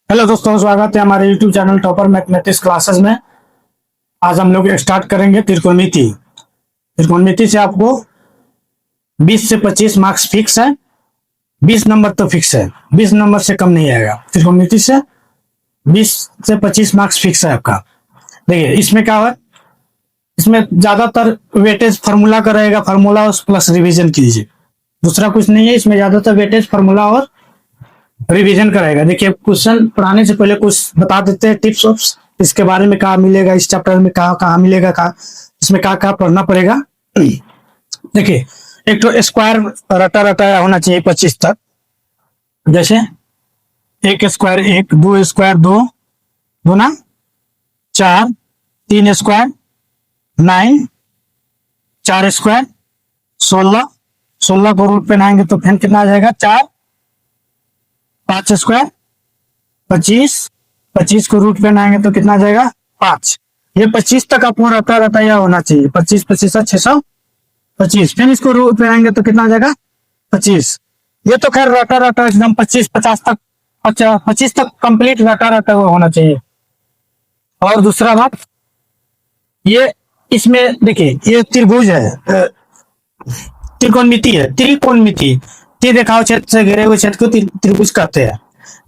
Hello दोस्तों, स्वागत है हमारे YouTube channel topper mathematics classes में। आज हम लोग स्टार्ट करेंगे त्रिकोणमिति। त्रिकोणमिति से आपको 20 से 25 मार्क्स फिक्स है। 20 नंबर तो फिक्स है, 20 नंबर से कम नहीं आएगा। त्रिकोणमिति से 20 से 25 मार्क्स फिक्स है आपका। देखिए इसमें क्या है, इसमें ज्यादातर वेटेज फार्मूला का रहेगा, फार्मूला और प्लस रिवीजन कीजिए, दूसरा कुछ नहीं है। इसमें ज्यादातर वेटेज फार्मूला और रिवीजन कराएगा। देखिए क्वेश्चन पढ़ाने से पहले कुछ बता देते हैं टिप्स ऑप्स, इसके बारे में कहाँ मिलेगा, इस चैप्टर में कहाँ कहाँ मिलेगा, कहाँ इसमें कहाँ कहाँ पढ़ना पड़ेगा। देखिए एक तो स्क्वायर रटा रटाया होना चाहिए 25 तक। जैसे एक स्क्वायर एक, दो स्क्वायर दो, गुना 4, 3 स्क्वायर 9, 4 स्क्वायर 16, 16 को रूट पे लाएंगे तो फिर कितना आ जाएगा 4, 5 स्क्वायर 25, 25 को रूट पे लाएंगे तो कितना आ जाएगा 5। ये 25 तक आपको रटा रटाया होना चाहिए। 25 25 625, फिर इसको रूट पे लाएंगे तो कितना आ जाएगा 25। ये तो खैर रटा रटा एकदम 25 50 तक, 25 तक कंप्लीट रटा रटा हुआ होना चाहिए। और दूसरा बात, ये इसमें देखिए ये त्रिभुज है, त्रिकोणमिति है, त्रिकोणमिति रेखाओं क्षेत्र से घिरे हुए क्षेत्र को त्रिभुज कहते हैं।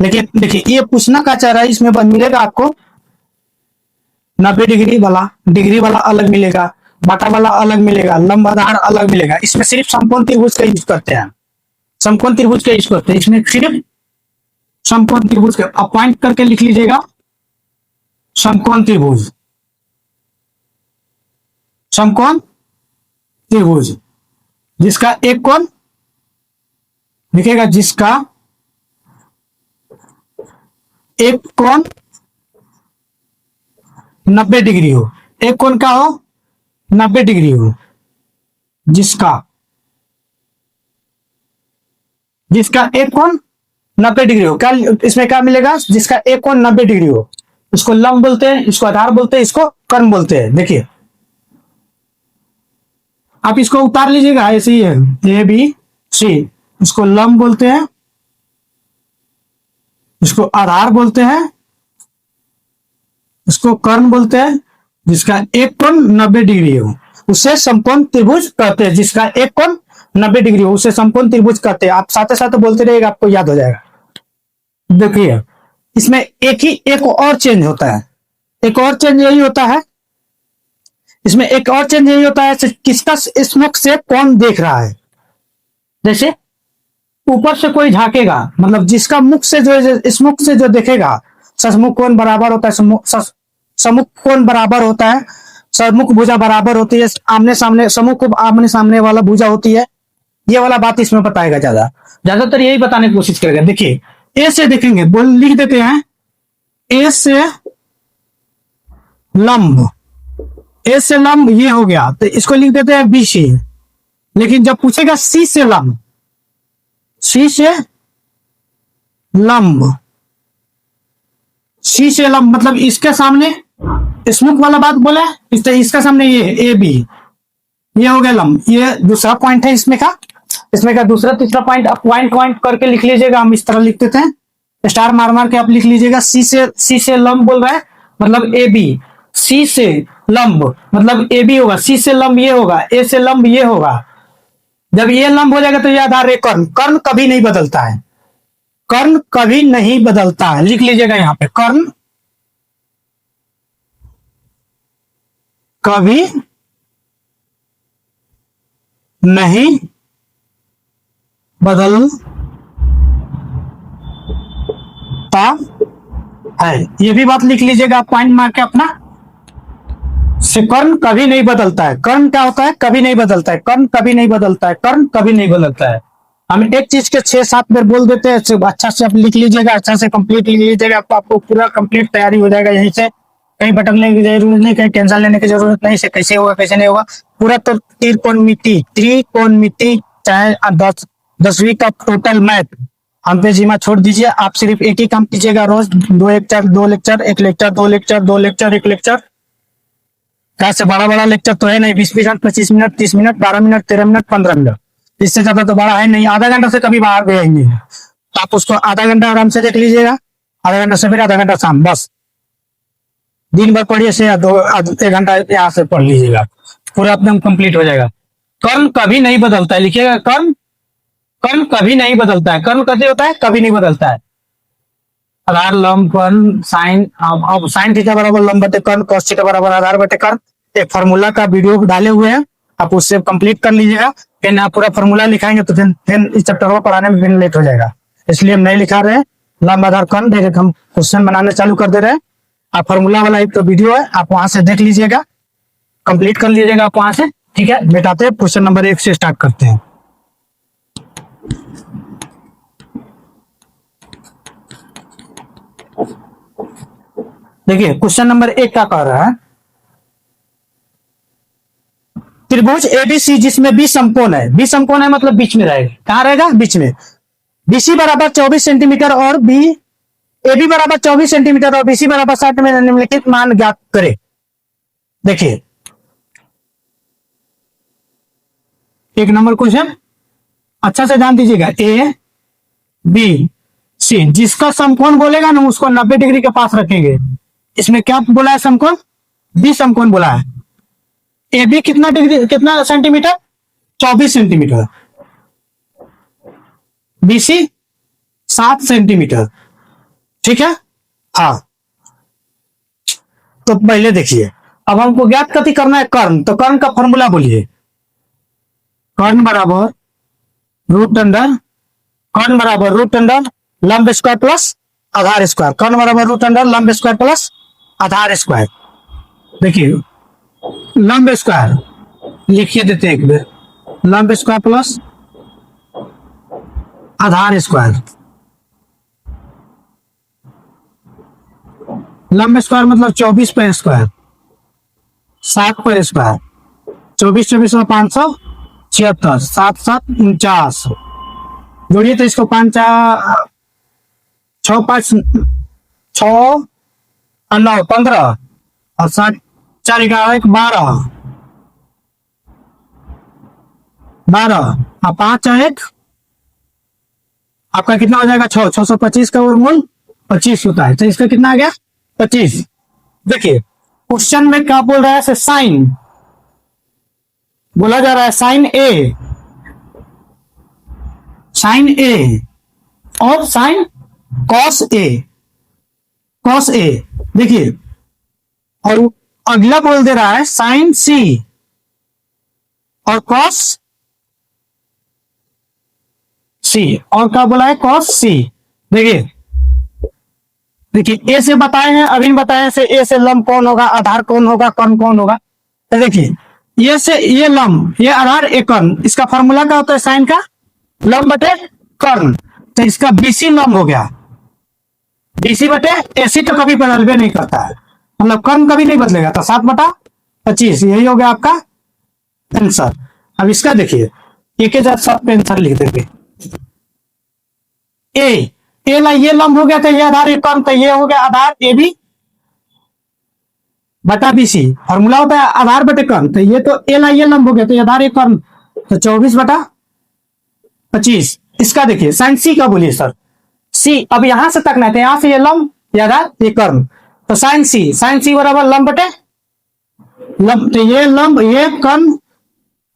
लेकिन देखिए ये पूछना क्या चाह रहा है, इसमें मिलेगा आपको 90 डिग्री वाला अलग मिलेगा, बाटा वाला अलग मिलेगा, लंब आधार अलग मिलेगा। इसमें सिर्फ समकोण त्रिभुज का यूज करते हैं, समकोण त्रिभुज का यूज करते हैं। इसमें सिर्फ समकोण त्रिभुज का आप पॉइंट करके लिख लीजिएगा, समकोण त्रिभुज, समकोण त्रिभुज जिसका एक कोण लिखेगा, जिसका एक कोण 90 डिग्री हो, एक कोण का हो 90 डिग्री हो, जिसका एक कोण 90 डिग्री हो। क्या इसमें क्या मिलेगा, जिसका एक कोण 90 डिग्री हो, इसको लंब बोलते हैं, इसको आधार बोलते हैं, इसको कर्ण बोलते हैं। देखिए आप इसको उतार लीजिएगा, ऐसे ही है ए बी सी, इसको लंब बोलते हैं, इसको आधार बोलते हैं, इसको कर्ण बोलते हैं। जिसका एक कोण 90 डिग्री हो उसे समकोण त्रिभुज कहते हैं। जिसका एक कोण 90 डिग्री हो उसे समकोण त्रिभुज कहते हैं। आप साथ साथ बोलते रहिएगा, आपको याद हो जाएगा। देखिए इसमें एक और चेंज होता है, एक और चेंज यही होता है, इसमें एक और चेंज यही होता है किसका इस मुख से कौन देख रहा है। जैसे ऊपर से कोई झांकेगा, मतलब जिसका मुख से जो इस मुख से जो देखेगा, ससमुख कोण बराबर होता है, समुख कोण बराबर होता है, समुख भुजा बराबर होती है, आमने सामने समुख आमने सामने वाला भुजा होती है। ये वाला बात इसमें बताएगा, ज्यादातर यही बताने की कोशिश करेगा। देखिए ए से देखेंगे, बोल लिख देते हैं ए से लंब, ए से लंब ये हो गया तो इसको लिख देते हैं बी सी। लेकिन जब पूछेगा सी से लंब, सी से लंब, सी से लंब मतलब इसके सामने स्मुख वाला बात बोला, इसका सामने ये ए बी, ये हो गया लंब। ये दूसरा पॉइंट है इसमें का दूसरा तीसरा पॉइंट आप पॉइंट करके लिख लीजिएगा। हम इस तरह लिख देते हैं, स्टार मार मार के आप लिख लीजिएगा। सी से लंब बोल रहा है मतलब ए बी, सी से लंब मतलब ए बी होगा, सी से लंब ये होगा, ए से लंब ये होगा। जब ये लंब हो जाएगा तो ये आधार है कर्ण। कर्ण कभी नहीं बदलता है, कर्ण कभी नहीं बदलता है, लिख लीजिएगा यहां पे, कर्ण कभी नहीं बदलता है। ये भी बात लिख लीजिएगा आप पॉइंट मार के अपना, से कर्ण कभी नहीं बदलता है। कर्ण क्या होता है, कभी नहीं बदलता है, कर्ण कभी नहीं बदलता है, कर्ण कभी नहीं बदलता है। हम एक चीज के 6-7 बार बोल देते हैं, अच्छा से आप लिख लीजिएगा, अच्छा से कंप्लीट लिख लीजिएगा, आपको पूरा कंप्लीट तैयारी हो जाएगा। यहीं से कहीं भटकने की जरूरत नहीं, कहीं टेंशन लेने की जरूरत नहीं, से कैसे होगा कैसे नहीं होगा, पूरा तो त्रिकोणमिति चाहे 10वीं का टोटल मैथ हम पे जिम्मा छोड़ दीजिए। आप सिर्फ एक ही काम कीजिएगा, रोज 2 lecture 2 lecture 1 lecture 2 lecture 2 lecture 1 lecture. कैसे बड़ा लेक्चर तो है नहीं, 20 minute 25 minute 30 minute 12 minute 13 minute 15 minute, इससे ज्यादा तो बड़ा है नहीं। आधा घंटा से कभी बाहर गया ही नहीं है, तो आप उसको आधा घंटा आराम से देख लीजिएगा, आधा घंटा सवेरे आधा घंटा शाम, बस दिन भर पढ़िए से 1 घंटा यहाँ से पढ़ लीजिएगा, पूरा एकदम कंप्लीट हो जाएगा। कर्ण कभी नहीं बदलता है, लिखिएगा कर्ण, कर्ण कभी नहीं बदलता है। कर्ण कैसे होता है, कभी नहीं बदलता है। आधार लंब कर्ण साइन, अब साइन थीटा बराबर लंब बटे कर्ण, कॉस थीटा बराबर आधार बटे कर्ण। एक फार्मूला का वीडियो डाले हुए हैं, आप उससे कंप्लीट कर लीजिएगा। फिर आप पूरा फार्मूला लिखाएंगे तो फिर इस चैप्टर को पढ़ाने में फिर लेट हो जाएगा, इसलिए हम नहीं लिखा रहे हैं। लंब आधार कर्ण डायरेक्ट हम क्वेश्चन बनाने चालू कर दे रहे हैं। आप फार्मूला वाला एक तो वीडियो है, आप वहां से देख लीजिएगा, कंप्लीट कर लीजिएगा आप वहां से। ठीक है, बेटाते हैं क्वेश्चन नंबर 1 से स्टार्ट करते हैं। देखिए क्वेश्चन नंबर 1 का कह रहा है, त्रिभुज एबीसी जिसमें बी समकोण है, बी समकोण है मतलब बीच में रहेगा, कहां रहेगा, बीच में। बीसी बराबर 24 सेंटीमीटर और बी एबी बराबर 24 सेंटीमीटर और बीसी बराबर 60 में निम्नलिखित मान ज्ञात करे। देखिए 1 नंबर क्वेश्चन अच्छा से ध्यान दीजिएगा, ए बी सी जिसका समकोण बोलेगा ना उसको 90 डिग्री के पास रखेंगे। इसमें क्या बोला है, समकोण, बी समकोण बोला है। ए बी कितना डिग्री, कितना सेंटीमीटर, 24 सेंटीमीटर, बीसी 7 सेंटीमीटर। ठीक है, हाँ। तो पहले देखिए, अब हमको ज्ञात कथी करना है, कर्ण। तो कर्ण का फॉर्मूला बोलिए, कर्ण बराबर रूट अंडर, कर्ण बराबर रूट अंडर लंब स्क्वायर प्लस आधार स्क्वायर, कर्ण बराबर रूट अंडर लंब स्क्वायर प्लस आधार स्क्वायर। देखिए लंब स्क्वायर लिखिए देते हैं एक बार, लंब स्क्वायर प्लस आधार स्क्वायर। लंब स्क्वायर मतलब 24 पर स्क्वायर, 7 पर स्क्वायर, 24 और 576, 7 7 49 जोड़िए तो इसको 5 6 5 6 9 15 और 7 4 11 12 12 और 5 1 आपका कितना हो जाएगा, 6 625 का वर्गमूल 25 होता है। तो इसका कितना आ गया, 25। देखिए क्वेश्चन में क्या बोल रहा है, साइन बोला जा रहा है, साइन ए, साइन ए और sine cos A, cos A. देखिए और अगला बोल दे रहा है साइन सी और कॉस सी, और क्या बोला है, कॉस सी। देखिए देखिए ए से बताए हैं, अभी बताए से ए से लंब कौन होगा, आधार कौन होगा, कर्ण कौन होगा। तो देखिए ये से ये लंब, ये आधार, एक कर्ण, इसका फॉर्मूला क्या होता है, साइन का लंब बटे कर्ण। तो इसका बीसी लंब हो गया, बीसी बटे एसी तो कभी बदलबे नहीं करता है, मतलब कर्ण कभी नहीं बदलेगा। तो 7/25 यही हो गया आपका आंसर। अब इसका देखिए एक ही साथ पे आंसर लिख देंगे। ए ला ये लंब हो गया, तो ये आधार, ये कर्ण, तो ये हो गया आधार ए बी बटा बीसी, फॉर्मूला होता है आधार बटे कर्ण। तो ये तो ए ला ये लंब हो गया, तो ये आधार, ये कर्ण, तो 24/25। इसका देखिए साइन सी का बोलिए सर, सी अब यहां से तकना है, तो यहां से ये लंब, ये आधार, ये कर्ण, तो साइन सी बराबर लंब बटे लंब, तो ये लंब, ये कर्ण,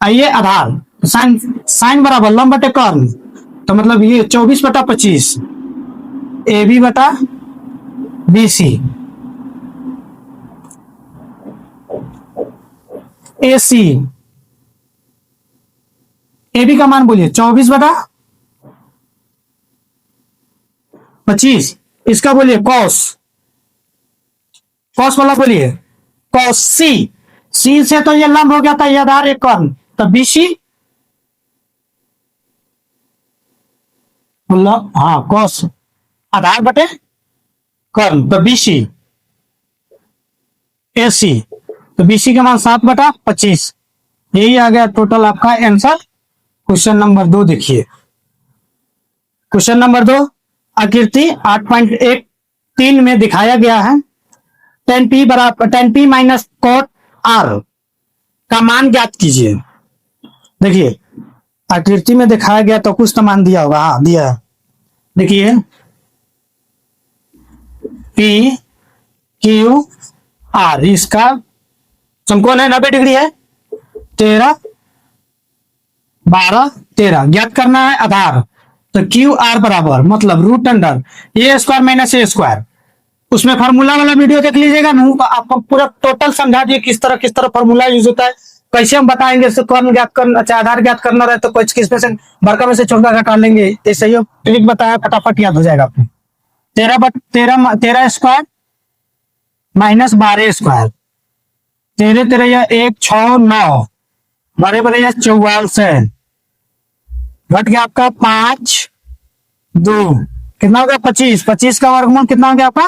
ये आधार, साइन साइन बराबर लंब बटे कर्ण, तो मतलब ये 24/25 ए बी बटा B C, A C, A B का मान बोलिए 24/25। इसका बोलिए कॉस, कॉस वाला बोलिए कॉस सी, सी से तो ये लंब हो गया था, ये आधार, एक कर्ण, तो बीसी, हाँ कॉस आधार बटे कर्ण, तो बीसी ए सी, तो बीसी का मान 7/25। यही आ गया टोटल आपका आंसर। क्वेश्चन नंबर 2 देखिए, क्वेश्चन नंबर 2 आकृति 8.13 में दिखाया गया है, tan p बराबर tan p minus cot r का मान ज्ञात कीजिए। देखिए आकृति में दिखाया गया तो कुछ तो मान दिया होगा, हाँ दिया है। देखिए पी क्यू आर, इसका समकोण है 90 डिग्री है, 13 12 13, ज्ञात करना है आधार। तो क्यू आर बराबर मतलब रूट अंडर ए स्क्वायर माइनस ए स्क्वायर, उसमें फार्मूला वाला वीडियो देख लीजिएगा ना, आपको पूरा टोटल समझा दिए किस तरह फार्मूला यूज होता है, कैसे हम बताएंगे। कौन ज्ञात करना, अच्छा आधार ज्ञात करना रहे तो कुछ किस में से बड़का में से छोटा घटा लेंगे, ऐसे ही ट्रिक बताया, फटाफट याद हो जाएगा आपको। 13 स्क्वायर माइनस 12 स्क्वायर, 13 13 या 1 6 9, 12 12 या 44 है, घट गया आपका 5 2, कितना हो गया 25, 25 का वर्गमूल कितना हो गया आपका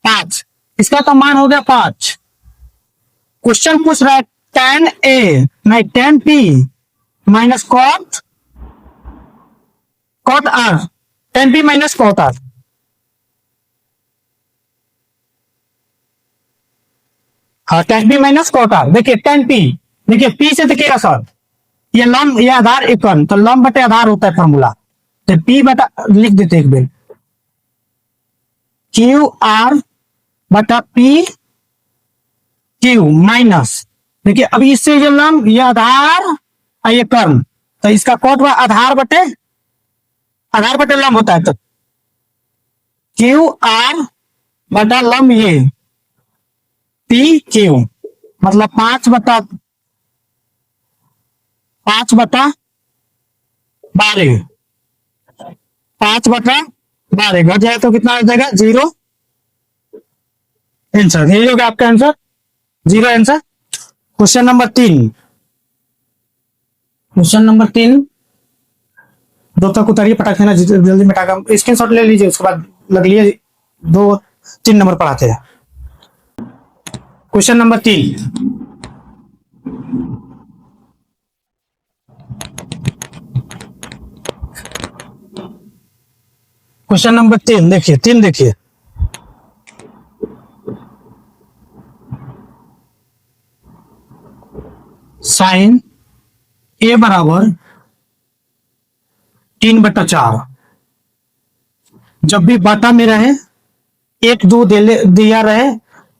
5, इसका तो मान हो गया 5। क्वेश्चन पूछ रहा है tan A नहीं tan P minus cot R, tan P minus cot R। हाँ tan P minus cot R, देखिए tan P, देखिए P से देखिएगा सर, ये लंब, ये आधार एकन, तो लंब बटे आधार होता है फॉर्मूला, तो P बटा लिख देते एक बार, क्यू आर बटा पी क्यू माइनस, देखिए अभी इससे जो लंब, ये आधार और ये कर्म, तो इसका कोट आधार बटे लंब होता है, तो क्यू आर बटा लंब ये पी क्यू, मतलब 5 बटा 12, 5 बटा 12 घट जाए तो कितना हो जाएगा 0, आंसर यही होगा आपका आंसर, 0 आंसर। क्वेश्चन नंबर 3, दो तक उतारिए, पटाख देना जल्दी मिटाकर स्क्रीनशॉट ले लीजिए, उसके बाद लग लिए 2 3 नंबर पढ़ाते हैं। क्वेश्चन नंबर 3, क्वेश्चन नंबर 3 देखिए, 3 देखिए, साइन ए बराबर 3/4, जब भी बाटा में रहे 1 2 दिया रहे,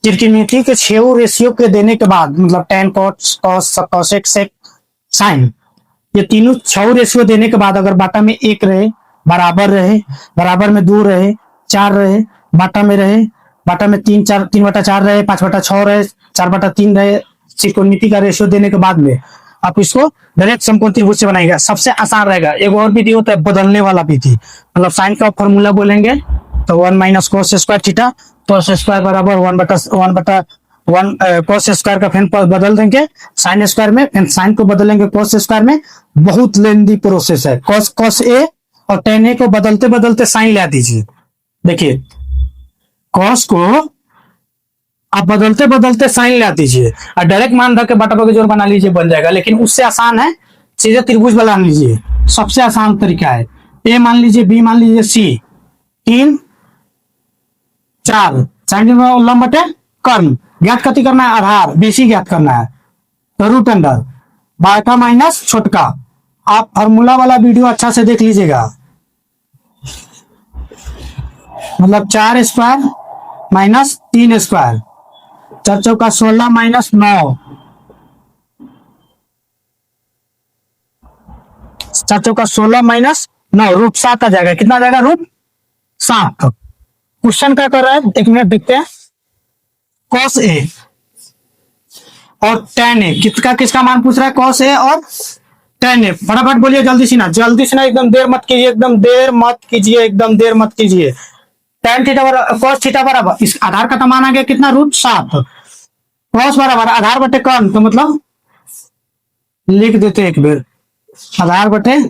त्रिकोणमिति के 6 रेशियो के देने के बाद, मतलब tan cos cosec sec sine, ये तीनों 6 रेशियो देने के बाद अगर बाटा में 1 रहे, बराबर में 2 रहे, 4 रहे, बाटा में 3/4 रहे, 5/6 रहे, 4/3 रहे, त्रिकोणमिति का रेशियो देने के बाद में आप इसको डायरेक्ट समकोण त्रिभुज से बनाएगा, सबसे आसान रहेगा। एक और विधि होता है बदलने वाला विधि, मतलब साइन का फॉर्मूला बोलेंगे तो 1 minus cos square theta, cos square बराबर 1/1 cos स्क्वायर का फिर बदल देंगे साइन स्क्वायर में, फिर साइन को बदलेंगे cos स्क्वायर में, बहुत लेंदी प्रोसेस है। cos ए और tan ए को बदलते बदलते साइन ला दीजिए, देखिए cos को आप बदलते बदलते साइन ला दीजिए और डायरेक्ट मान रख के बटा के जोड़ बना लीजिए, बन जाएगा। लेकिन उससे आसान है सीधे त्रिभुज बना लीजिए, सबसे आसान तरीका है। ए मान लीजिए, बी मान लीजिए, सी 3 4, साइन लंब बटे कर्म, ज्ञात कति करना है आधार, बीसी ज्ञात करना है, तो रूट अंडर बाटा माइनस छोटका। आप फॉर्मूला वाला वीडियो अच्छा से देख लीजिएगा, मतलब 4 स्क्वायर माइनस 3 स्क्वायर, 4 चौका 16 माइनस 9, 4 चौका 16 माइनस 9, रूट 7 आ जाएगा, कितना आ जाएगा रूट 7। क्वेश्चन क्या कर रहा है, 1 मिनट देखते हैं। cos ए और tan ए, किसका मान पूछ रहा है, cos ए और tan ए, फटाफट बोलिए जल्दी से ना, एकदम देर मत कीजिए, tan थीटा बराबर cos थीटा बराबर, इस आधार का मान आ गया कितना रूट 7, cos बराबर आधार बटे कर्म, तो मतलब लिख देते एक बार, आधार बटे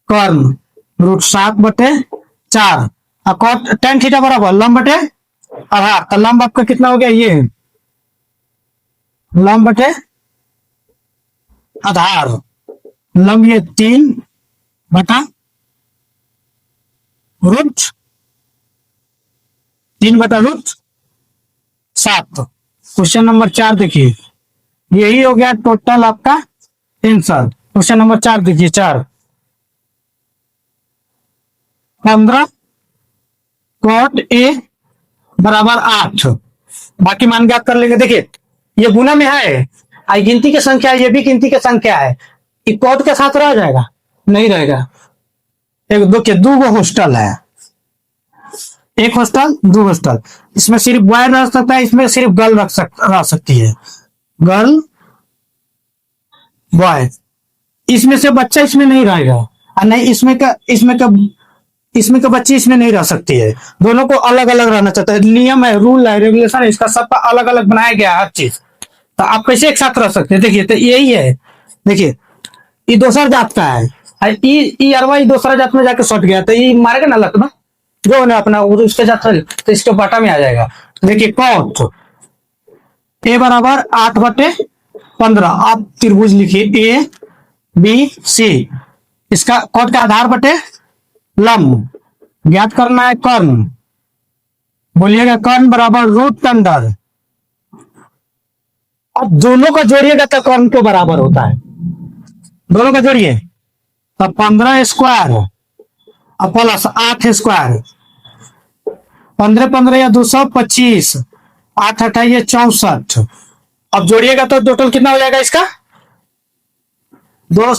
कर्म रूट 7/4, और tan थीटा बराबर लंब बटे आधार, तो लंब आपका कितना हो गया, ये लंब बटे आधार, लंब ये 3/√, 3/√7। क्वेश्चन नंबर 4 देखिए, यही हो गया टोटल आपका आंसर। क्वेश्चन नंबर 4 देखिए, 4 15 cot A बराबर 8। बाकी मान ज्ञात कर लेंगे। देखिए ये गुना में है, आई गिनती की संख्या है, ये भी गिनती की संख्या है, ये कौट के साथ रह जाएगा? नहीं रहेगा। एक दो के दो गो हॉस्टल है, एक हॉस्टल दो हॉस्टल, इसमें सिर्फ बॉय रह सकता है, इसमें सिर्फ गर्ल रह सकती है, गर्ल बॉय। इसमें से बच्चा इसमें नहीं रहेगा, और नहीं इसमें का बच्ची इसमें नहीं रह सकती है। दोनों को अलग अलग रहना चाहता है, नियम है, रूल है, रेगुलेशन है, इसका सबका अलग अलग बनाया गया है हर चीज। तो आप कैसे एक साथ रह सकते हैं? देखिए तो यही है। देखिए ये दूसरा जात का है, अरवा दूसरा जात में जाके सट गया, तो ये मारेगा ना लकड़ा जो ना अपना उसके जात तो इसके बाटा में आ जाएगा। देखिए कौट ए बराबर 8/15। आप त्रिभुज लिखिए ए बी सी, इसका कौट का आधार बटे लंब ज्ञात करना है। कर्ण बोलिएगा, कर्ण बराबर रूट अंडर। अब दोनों का जोड़िएगा तो कर्ण के बराबर होता है, दोनों का जोड़िए तो 15 स्क्वायर और प्लस 8 स्क्वायर, 15 15 या 225, 8 8 64। अब जोड़िएगा तो टोटल कितना हो जाएगा इसका? 2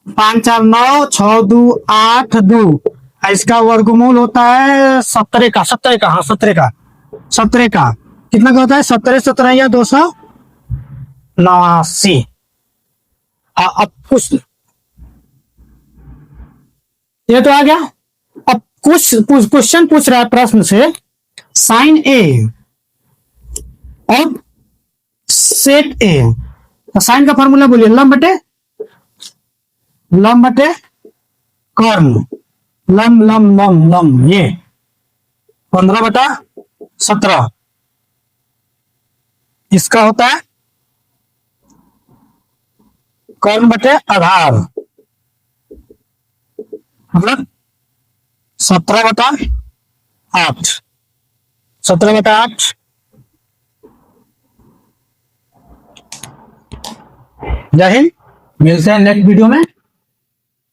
5 4 9 6 2 8 2। इसका वर्गमूल होता है 17 का, 17 का, हाँ 17 का, 17 का कितना का होता है? 17 17 या 289। अब कुछ ये तो आ गया। अब कुछ क्वेश्चन पूछ रहा है प्रश्न से, साइन ए और सेट ए। तो साइन का फॉर्मूला बोलिए, लंब बटे कर्ण, लंब लंब लंब लंब, ये 15/17 इसका होता है कर्ण बटे आधार, मतलब 17/8, 17/8। जय हिंद, मिलते हैं नेक्स्ट वीडियो में।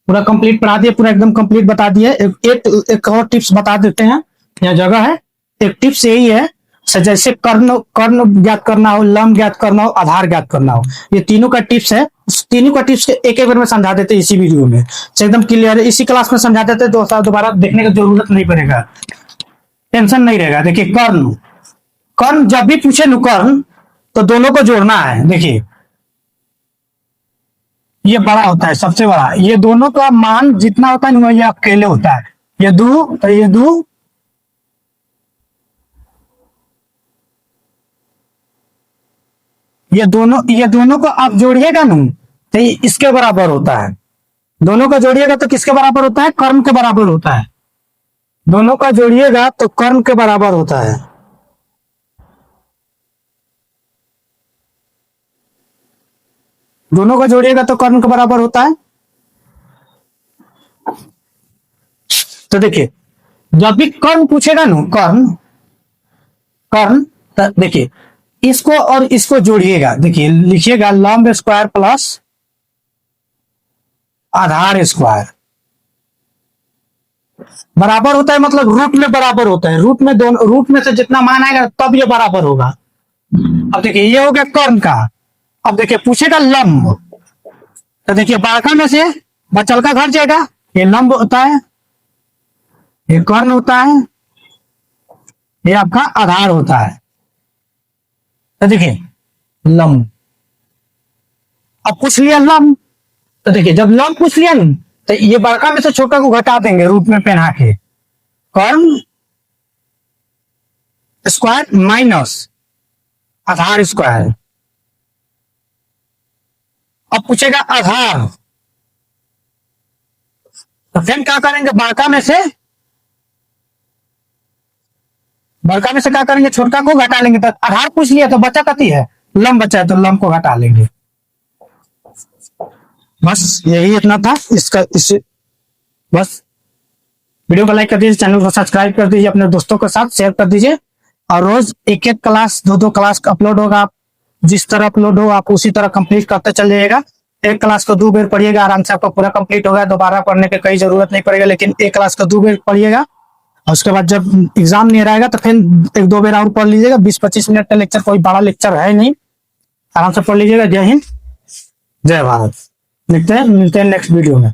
पूरा कंप्लीट पढ़ा दिए, पूरा एकदम कंप्लीट बता दिए। एक और टिप्स बता देते हैं, यहाँ जगह है। एक टिप्स यही है, जैसे कर्ण कर्ण ज्ञात करना हो, लंब ज्ञात करना हो, आधार ज्ञात करना हो, ये तीनों का टिप्स है। तीनों का टिप्स एक बार में समझा देते इसी वीडियो में, एकदम क्लियर है। इसी क्लास में समझा देते, दोबारा देखने की जरूरत नहीं पड़ेगा, टेंशन नहीं रहेगा। देखिए कर्ण, कर्ण जब भी पूछे न कर्ण तो दोनों को जोड़ना है। देखिए ये बड़ा होता है, सबसे बड़ा, ये दोनों का मान जितना होता है ना ये अकेले होता है। ये दो तो ये दो, ये दोनों को आप जोड़िएगा ना तो ये इसके बराबर होता है। दोनों का जोड़िएगा तो किसके बराबर होता है? कर्ण के बराबर होता है। दोनों का जोड़िएगा तो कर्ण के बराबर होता है। दोनों का जोड़िएगा तो कर्ण के बराबर होता है। तो देखिए जब भी कर्ण पूछेगा ना, कर्ण तो देखिए इसको और इसको जोड़िएगा। देखिए लिखिएगा लंब स्क्वायर प्लस आधार स्क्वायर बराबर होता है, मतलब रूट में बराबर होता है। रूट में दोनों, रूट में से जितना मान आएगा तब ये बराबर होगा। अब देखिए ये हो गया कर्ण का। अब देखिए पूछेगा लंब, तो देखिए बारका में से बचल का घट जाएगा, ये लंब होता है, ये कर्ण होता है, ये आपका आधार होता है। तो देखिए लंब, अब पूछ लिया लंब, तो देखिए जब लंब पूछ लिया ना तो ये बड़का में से छोटा को घटा देंगे रूट में पहना के, कर्ण स्क्वायर माइनस आधार स्क्वायर। अब पूछेगा आधार, तो फिर क्या करेंगे? बड़का में से क्या करेंगे? छोटका को घटा लेंगे। तो आधार पूछ लिया तो बचा कती है, लंब बचा है, तो लंब को घटा लेंगे। बस यही इतना था इसका। बस वीडियो को लाइक कर दीजिए, चैनल को सब्सक्राइब कर दीजिए, अपने दोस्तों के साथ शेयर कर दीजिए। और रोज एक एक क्लास, दो क्लास अपलोड होगा। आप जिस तरह अपलोड हो आप उसी तरह कंप्लीट करते चल जाइएगा। एक क्लास को 2 बार पढ़िएगा, आराम से आपको पूरा कंप्लीट होगा। दोबारा पढ़ने की कोई जरूरत नहीं पड़ेगा, लेकिन एक क्लास को 2 बार पढ़िएगा, और उसके बाद जब एग्जाम नहीं रहेगा तो फिर एक दो बार और पढ़ लीजिएगा। 20-25 मिनट का लेक्चर, कोई बड़ा लेक्चर है नहीं, आराम से पढ़ लीजिएगा। जय हिंद, जय भारत। मिलते हैं नेक्स्ट वीडियो में।